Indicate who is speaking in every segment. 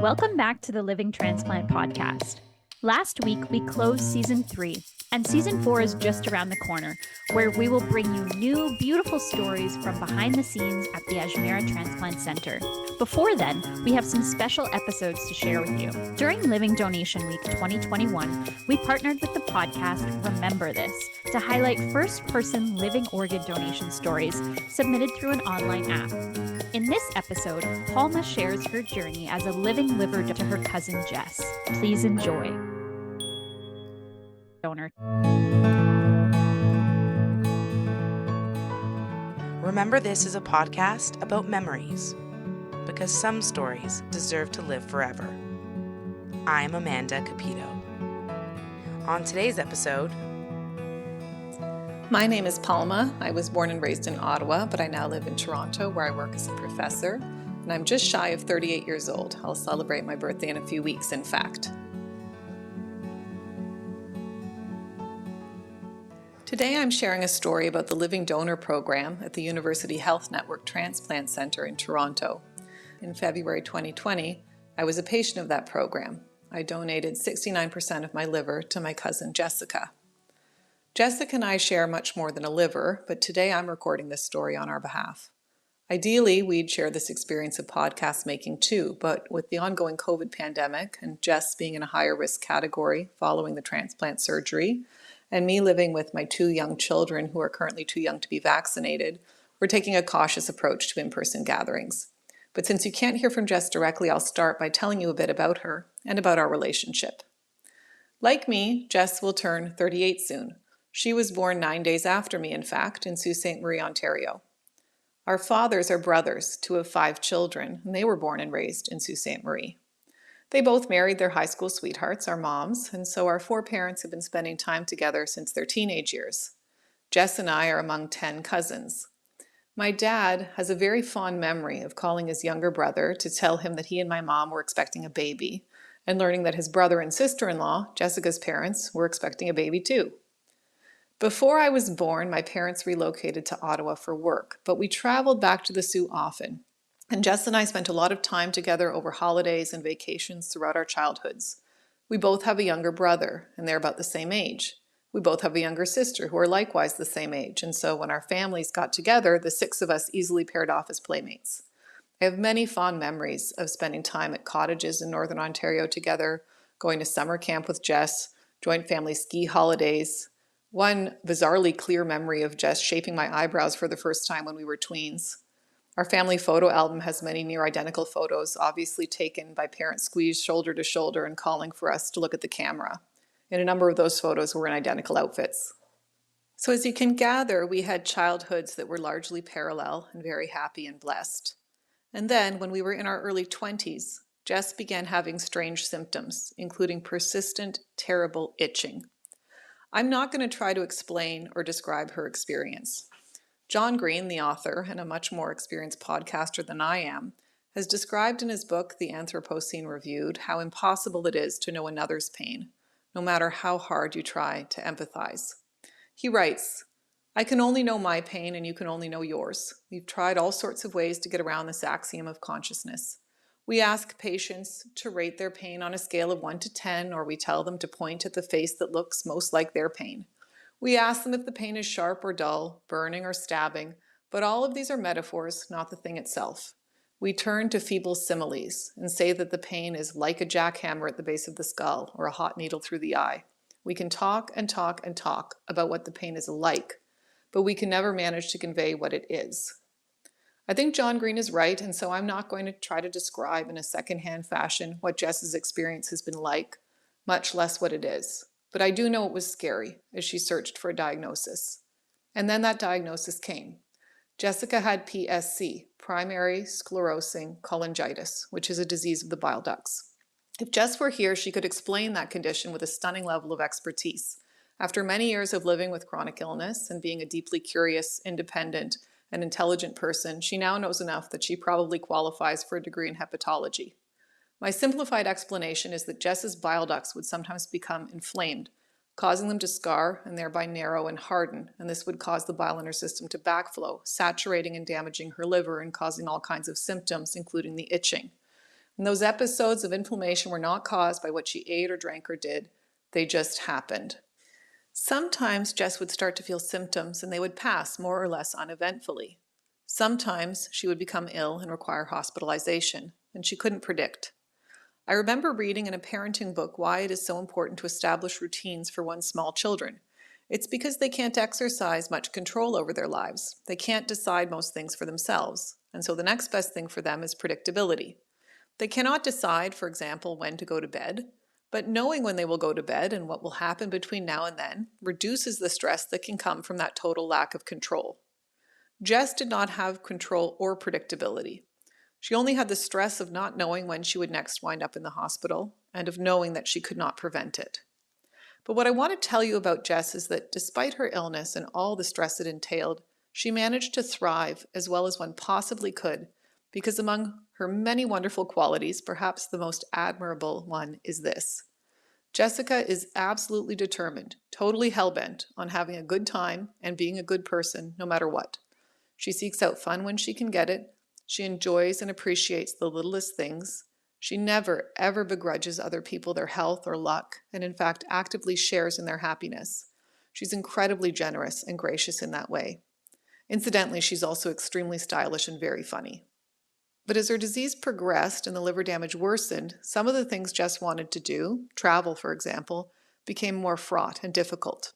Speaker 1: Welcome back to the Living Transplant podcast. Last week, we closed season 3, and season 4 is just around the corner, where we will bring you new, beautiful stories from behind the scenes at the Ajmera Transplant Center. Before then, we have some special episodes to share with you. During Living Donation Week 2021, we partnered with the podcast Remember This to highlight first-person living organ donation stories submitted through an online app. In this episode, Palma shares her journey as a living liver to her cousin Jess. Please enjoy. Donor.
Speaker 2: Remember This is a podcast about memories, because some stories deserve to live forever. I'm Amanda Capito. On today's episode...
Speaker 3: My name is Palma. I was born and raised in Ottawa, but I now live in Toronto where I work as a professor, and I'm just shy of 38 years old. I'll celebrate my birthday in a few weeks, in fact. Today I'm sharing a story about the Living Donor Program at the University Health Network Transplant Center in Toronto. In February 2020, I was a patient of that program. I donated 69% of my liver to my cousin Jessica. Jessica and I share much more than a liver, but today I'm recording this story on our behalf. Ideally, we'd share this experience of podcast making too, but with the ongoing COVID pandemic and Jess being in a higher risk category following the transplant surgery, and me living with my 2 young children who are currently too young to be vaccinated, we're taking a cautious approach to in-person gatherings. But since you can't hear from Jess directly, I'll start by telling you a bit about her and about our relationship. Like me, Jess will turn 38 soon. She was born 9 days after me, in fact, in Sault Ste. Marie, Ontario. Our fathers are brothers, 2 of 5 children, and they were born and raised in Sault Ste. Marie. They both married their high school sweethearts, our moms, and so our 4 parents have been spending time together since their teenage years. Jess and I are among 10 cousins. My dad has a very fond memory of calling his younger brother to tell him that he and my mom were expecting a baby, and learning that his brother and sister-in-law, Jessica's parents, were expecting a baby too. Before I was born, my parents relocated to Ottawa for work, but we traveled back to the Soo often. And Jess and I spent a lot of time together over holidays and vacations throughout our childhoods. We both have a younger brother, and they're about the same age. We both have a younger sister, who are likewise the same age, and so when our families got together, the 6 of us easily paired off as playmates. I have many fond memories of spending time at cottages in Northern Ontario together, going to summer camp with Jess, joint family ski holidays. One bizarrely clear memory of Jess shaping my eyebrows for the first time when we were tweens. Our family photo album has many near identical photos, obviously taken by parents squeezed shoulder to shoulder and calling for us to look at the camera. And a number of those photos were in identical outfits. So as you can gather, we had childhoods that were largely parallel and very happy and blessed. And then, when we were in our early 20s, Jess began having strange symptoms, including persistent, terrible itching. I'm not going to try to explain or describe her experience. John Green, the author and a much more experienced podcaster than I am, has described in his book, The Anthropocene Reviewed, how impossible it is to know another's pain, no matter how hard you try to empathize. He writes, "I can only know my pain and you can only know yours. We've tried all sorts of ways to get around this axiom of consciousness. We ask patients to rate their pain on a scale of 1 to 10, or we tell them to point at the face that looks most like their pain. We ask them if the pain is sharp or dull, burning or stabbing, but all of these are metaphors, not the thing itself. We turn to feeble similes and say that the pain is like a jackhammer at the base of the skull or a hot needle through the eye. We can talk and talk and talk about what the pain is like, but we can never manage to convey what it is." I think John Green is right, and so I'm not going to try to describe in a secondhand fashion what Jess's experience has been like, much less what it is. But I do know it was scary as she searched for a diagnosis. And then that diagnosis came. Jessica had PSC, primary sclerosing cholangitis, which is a disease of the bile ducts. If Jess were here, she could explain that condition with a stunning level of expertise. After many years of living with chronic illness and being a deeply curious, independent, and intelligent person, she now knows enough that she probably qualifies for a degree in hepatology. My simplified explanation is that Jess's bile ducts would sometimes become inflamed, causing them to scar and thereby narrow and harden, and this would cause the bile in her system to backflow, saturating and damaging her liver and causing all kinds of symptoms, including the itching. And those episodes of inflammation were not caused by what she ate or drank or did. They just happened. Sometimes Jess would start to feel symptoms and they would pass more or less uneventfully. Sometimes she would become ill and require hospitalization, and she couldn't predict. I remember reading in a parenting book why it is so important to establish routines for one's small children. It's because they can't exercise much control over their lives. They can't decide most things for themselves, and so the next best thing for them is predictability. They cannot decide, for example, when to go to bed, but knowing when they will go to bed and what will happen between now and then reduces the stress that can come from that total lack of control. Jess did not have control or predictability. She only had the stress of not knowing when she would next wind up in the hospital and of knowing that she could not prevent it. But what I want to tell you about Jess is that despite her illness and all the stress it entailed, she managed to thrive as well as one possibly could, because among her many wonderful qualities, perhaps the most admirable one is this. Jessica is absolutely determined, totally hell-bent on having a good time and being a good person no matter what. She seeks out fun when she can get it. She enjoys and appreciates the littlest things. She never, ever begrudges other people their health or luck, and in fact actively shares in their happiness. She's incredibly generous and gracious in that way. Incidentally, she's also extremely stylish and very funny. But as her disease progressed and the liver damage worsened, some of the things Jess wanted to do, travel for example, became more fraught and difficult.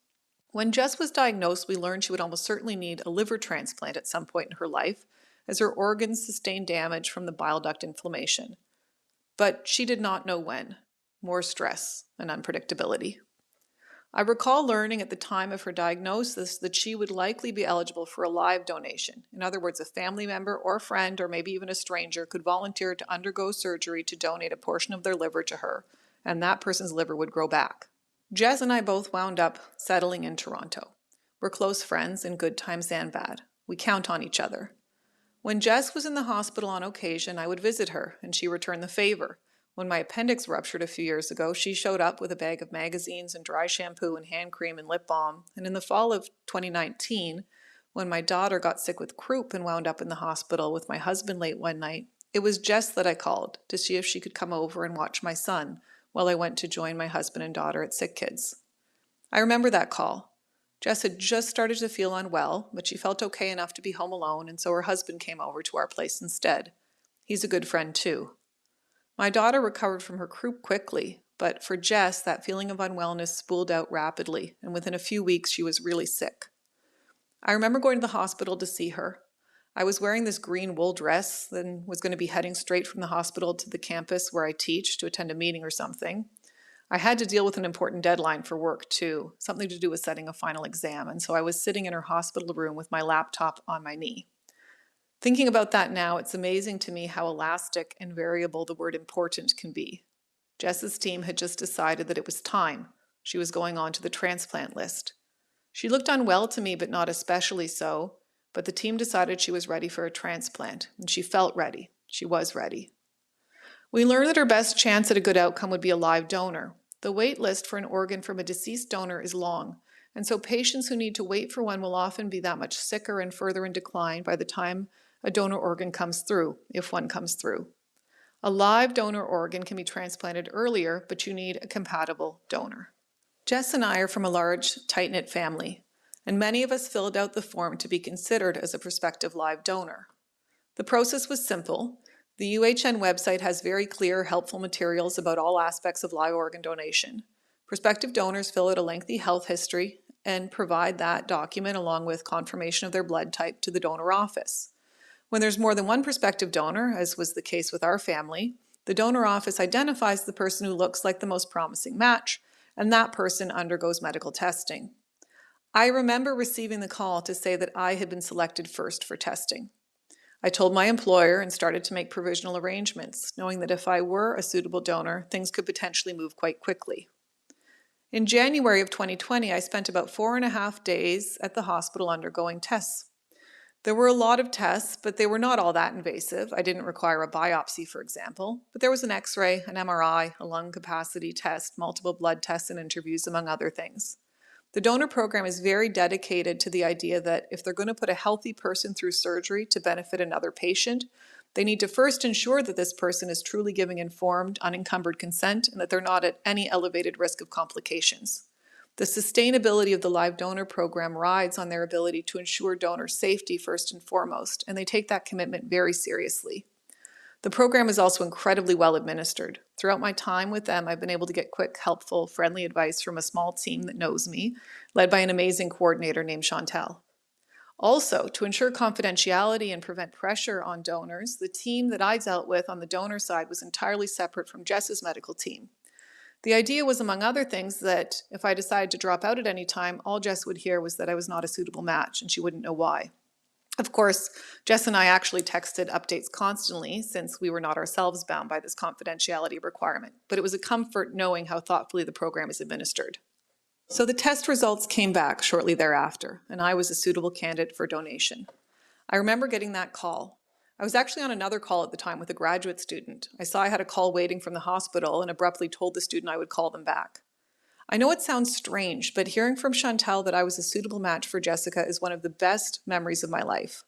Speaker 3: When Jess was diagnosed, we learned she would almost certainly need a liver transplant at some point in her life, as her organs sustained damage from the bile duct inflammation. But she did not know when. More stress and unpredictability. I recall learning at the time of her diagnosis that she would likely be eligible for a live donation. In other words, a family member or friend or maybe even a stranger could volunteer to undergo surgery to donate a portion of their liver to her, and that person's liver would grow back. Jess and I both wound up settling in Toronto. We're close friends in good times and bad. We count on each other. When Jess was in the hospital on occasion, I would visit her, and she returned the favor. When my appendix ruptured a few years ago, she showed up with a bag of magazines and dry shampoo and hand cream and lip balm. And in the fall of 2019, when my daughter got sick with croup and wound up in the hospital with my husband late one night, it was Jess that I called to see if she could come over and watch my son while I went to join my husband and daughter at Sick Kids. I remember that call. Jess had just started to feel unwell, but she felt okay enough to be home alone, and so her husband came over to our place instead. He's a good friend too. My daughter recovered from her croup quickly, but for Jess, that feeling of unwellness spooled out rapidly, and within a few weeks she was really sick. I remember going to the hospital to see her. I was wearing this green wool dress, then was going to be heading straight from the hospital to the campus where I teach to attend a meeting or something. I had to deal with an important deadline for work too, something to do with setting a final exam, and so I was sitting in her hospital room with my laptop on my knee. Thinking about that now, it's amazing to me how elastic and variable the word important can be. Jess's team had just decided that it was time. She was going on to the transplant list. She looked unwell to me, but not especially so, but the team decided she was ready for a transplant, and she felt ready. She was ready. We learned that her best chance at a good outcome would be a live donor. The wait list for an organ from a deceased donor is long, and so patients who need to wait for one will often be that much sicker and further in decline by the time a donor organ comes through, if one comes through. A live donor organ can be transplanted earlier, but you need a compatible donor. Jess and I are from a large, tight-knit family, and many of us filled out the form to be considered as a prospective live donor. The process was simple. The UHN website has very clear, helpful materials about all aspects of live organ donation. Prospective donors fill out a lengthy health history and provide that document along with confirmation of their blood type to the donor office. When there's more than one prospective donor, as was the case with our family, the donor office identifies the person who looks like the most promising match, and that person undergoes medical testing. I remember receiving the call to say that I had been selected first for testing. I told my employer and started to make provisional arrangements, knowing that if I were a suitable donor, things could potentially move quite quickly. In January of 2020, I spent about 4.5 days at the hospital undergoing tests. There were a lot of tests, but they were not all that invasive. I didn't require a biopsy, for example, but there was an X-ray, an MRI, a lung capacity test, multiple blood tests and interviews, among other things. The donor program is very dedicated to the idea that if they're going to put a healthy person through surgery to benefit another patient, They need to first ensure that this person is truly giving informed, unencumbered consent and that they're not at any elevated risk of complications. The sustainability of the live donor program rides on their ability to ensure donor safety first and foremost, and they take that commitment very seriously. The program is also incredibly well administered. Throughout my time with them, I've been able to get quick, helpful, friendly advice from a small team that knows me, led by an amazing coordinator named Chantel. Also, to ensure confidentiality and prevent pressure on donors, the team that I dealt with on the donor side was entirely separate from Jess's medical team. The idea was, among other things, that if I decided to drop out at any time, all Jess would hear was that I was not a suitable match, and she wouldn't know why. Of course, Jess and I actually texted updates constantly since we were not ourselves bound by this confidentiality requirement, but it was a comfort knowing how thoughtfully the program is administered. So the test results came back shortly thereafter, and I was a suitable candidate for donation. I remember getting that call. I was actually on another call at the time with a graduate student. I saw I had a call waiting from the hospital and abruptly told the student I would call them back. I know it sounds strange, but hearing from Chantel that I was a suitable match for Jessica is one of the best memories of my life.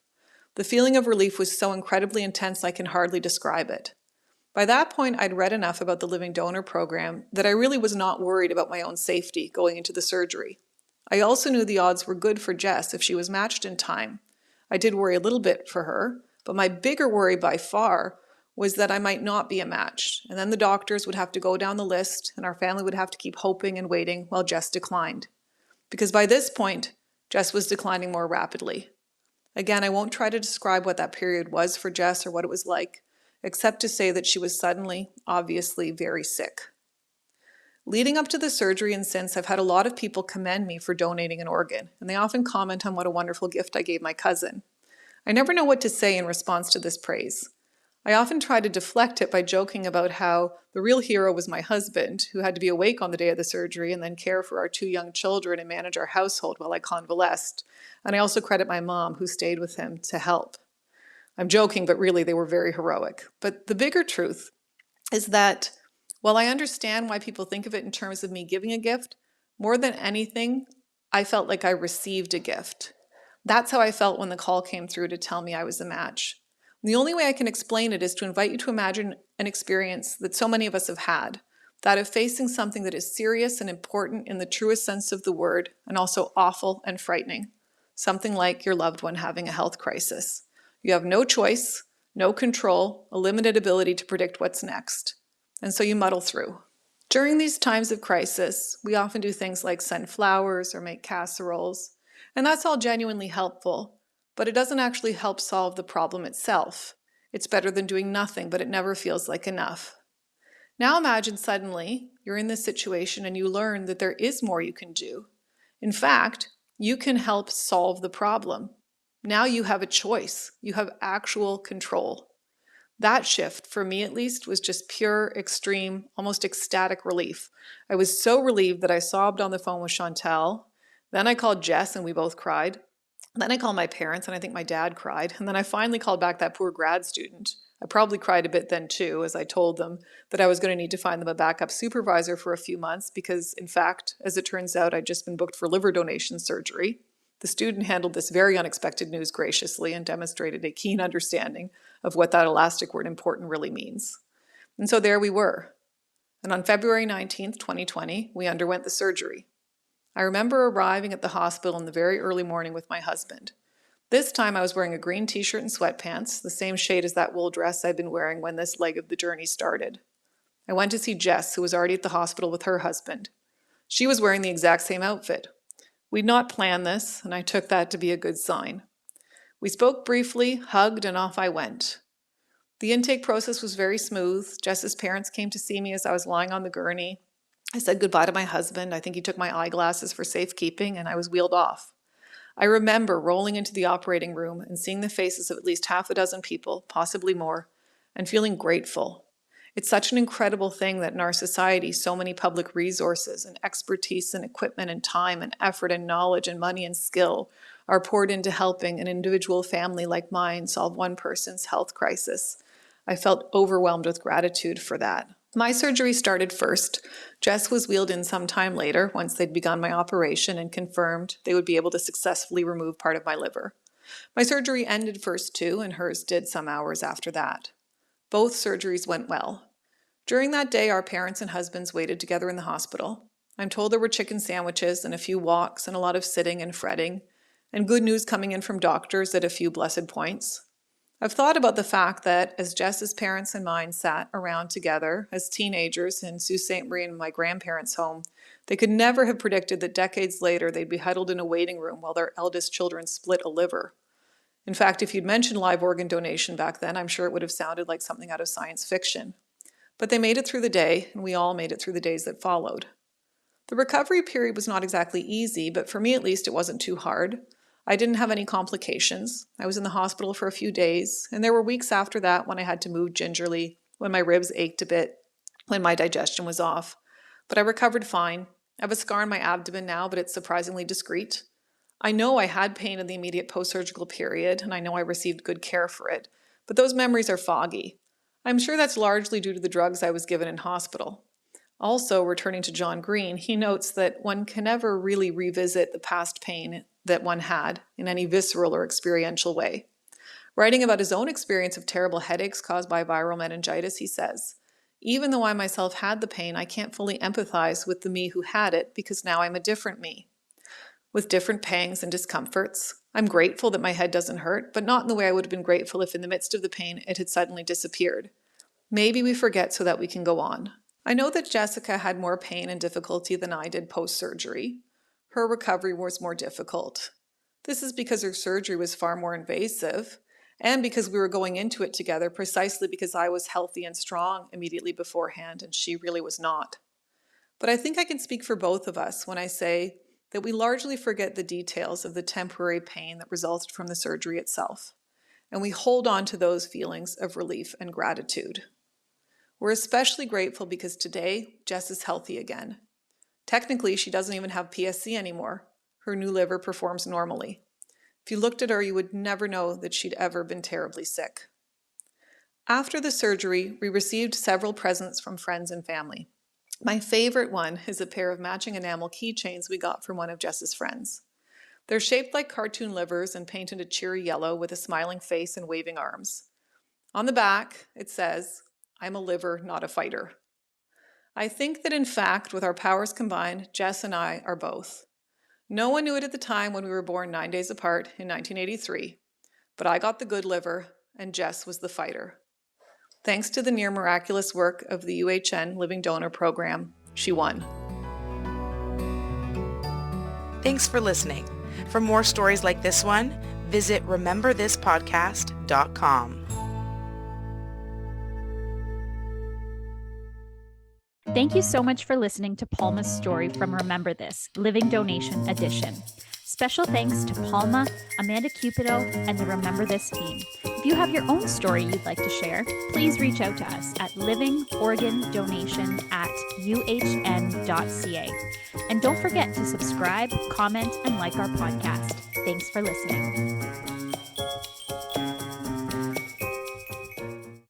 Speaker 3: The feeling of relief was so incredibly intense I can hardly describe it. By that point, I'd read enough about the living donor program that I really was not worried about my own safety going into the surgery. I also knew the odds were good for Jess if she was matched in time. I did worry a little bit for her, but my bigger worry by far was that I might not be a match, and then the doctors would have to go down the list and our family would have to keep hoping and waiting while Jess declined. Because by this point, Jess was declining more rapidly. Again, I won't try to describe what that period was for Jess or what it was like, except to say that she was suddenly, obviously, very sick. Leading up to the surgery and since, I've had a lot of people commend me for donating an organ, and they often comment on what a wonderful gift I gave my cousin. I never know what to say in response to this praise. I often try to deflect it by joking about how the real hero was my husband, who had to be awake on the day of the surgery and then care for our 2 young children and manage our household while I convalesced. And I also credit my mom, who stayed with him to help. I'm joking, but really they were very heroic. But the bigger truth is that while I understand why people think of it in terms of me giving a gift, more than anything, I felt like I received a gift. That's how I felt when the call came through to tell me I was a match. The only way I can explain it is to invite you to imagine an experience that so many of us have had, that of facing something that is serious and important in the truest sense of the word, and also awful and frightening. Something like your loved one having a health crisis. You have no choice, no control, a limited ability to predict what's next. And so you muddle through. During these times of crisis, we often do things like send flowers or make casseroles. And that's all genuinely helpful, but it doesn't actually help solve the problem itself. It's better than doing nothing, but it never feels like enough. Now imagine suddenly you're in this situation and you learn that there is more you can do. In fact, you can help solve the problem. Now you have a choice. You have actual control. That shift, for me at least, was just pure, extreme, almost ecstatic relief. I was so relieved that I sobbed on the phone with Chantel. Then I called Jess and we both cried. Then I called my parents and I think my dad cried. And then I finally called back that poor grad student. I probably cried a bit then too, as I told them that I was going to need to find them a backup supervisor for a few months because, in fact, as it turns out, I'd just been booked for liver donation surgery. The student handled this very unexpected news graciously and demonstrated a keen understanding of what that elastic word important really means. And so there we were. And on February 19th, 2020, we underwent the surgery. I remember arriving at the hospital in the very early morning with my husband. This time I was wearing a green t-shirt and sweatpants, the same shade as that wool dress I'd been wearing when this leg of the journey started. I went to see Jess, who was already at the hospital with her husband. She was wearing the exact same outfit. We'd not planned this, and I took that to be a good sign. We spoke briefly, hugged, and off I went. The intake process was very smooth. Jess's parents came to see me as I was lying on the gurney. I said goodbye to my husband. I think he took my eyeglasses for safekeeping, and I was wheeled off. I remember rolling into the operating room and seeing the faces of at least half a dozen people, possibly more, and feeling grateful. It's such an incredible thing that in our society, so many public resources and expertise and equipment and time and effort and knowledge and money and skill are poured into helping an individual family like mine solve one person's health crisis. I felt overwhelmed with gratitude for that. My surgery started first. Jess was wheeled in some time later, once they'd begun my operation and confirmed they would be able to successfully remove part of my liver. My surgery ended first too, and hers did some hours after that. Both surgeries went well. During that day, our parents and husbands waited together in the hospital. I'm told there were chicken sandwiches and a few walks and a lot of sitting and fretting, and good news coming in from doctors at a few blessed points. I've thought about the fact that as Jess's parents and mine sat around together as teenagers in Sault Ste. Marie and my grandparents' home, they could never have predicted that decades later they'd be huddled in a waiting room while their eldest children split a liver. In fact, if you'd mentioned live organ donation back then, I'm sure it would have sounded like something out of science fiction. But they made it through the day, and we all made it through the days that followed. The recovery period was not exactly easy, but for me at least it wasn't too hard. I didn't have any complications. I was in the hospital for a few days, and there were weeks after that when I had to move gingerly, when my ribs ached a bit, when my digestion was off. But I recovered fine. I have a scar on my abdomen now, but it's surprisingly discreet. I know I had pain in the immediate post-surgical period, and I know I received good care for it, but those memories are foggy. I'm sure that's largely due to the drugs I was given in hospital. Also, returning to John Green, he notes that one can never really revisit the past pain that one had in any visceral or experiential way. Writing about his own experience of terrible headaches caused by viral meningitis, he says, "Even though I myself had the pain, I can't fully empathize with the me who had it because now I'm a different me, with different pangs and discomforts. I'm grateful that my head doesn't hurt, but not in the way I would have been grateful if in the midst of the pain it had suddenly disappeared. Maybe we forget so that we can go on." I know that Jessica had more pain and difficulty than I did post-surgery. Her recovery was more difficult. This is because her surgery was far more invasive, and because we were going into it together precisely because I was healthy and strong immediately beforehand, and she really was not. But I think I can speak for both of us when I say that we largely forget the details of the temporary pain that resulted from the surgery itself, and we hold on to those feelings of relief and gratitude. We're especially grateful because today, Jess is healthy again. Technically, she doesn't even have PSC anymore. Her new liver performs normally. If you looked at her, you would never know that she'd ever been terribly sick. After the surgery, we received several presents from friends and family. My favorite one is a pair of matching enamel keychains we got from one of Jess's friends. They're shaped like cartoon livers and painted a cheery yellow with a smiling face and waving arms. On the back, it says, "I'm a liver, not a fighter." I think that in fact, with our powers combined, Jess and I are both. No one knew it at the time when we were born 9 days apart in 1983, but I got the good liver and Jess was the fighter. Thanks to the near miraculous work of the UHN Living Donor Program, she won.
Speaker 2: Thanks for listening. For more stories like this one, visit rememberthispodcast.com.
Speaker 1: Thank you so much for listening to Palma's story from Remember This, Living Donation Edition. Special thanks to Palma, Amanda Cupido, and the Remember This team. If you have your own story you'd like to share, please reach out to us at livingorgandonation@uhn.ca. And don't forget to subscribe, comment, and like our podcast. Thanks for listening.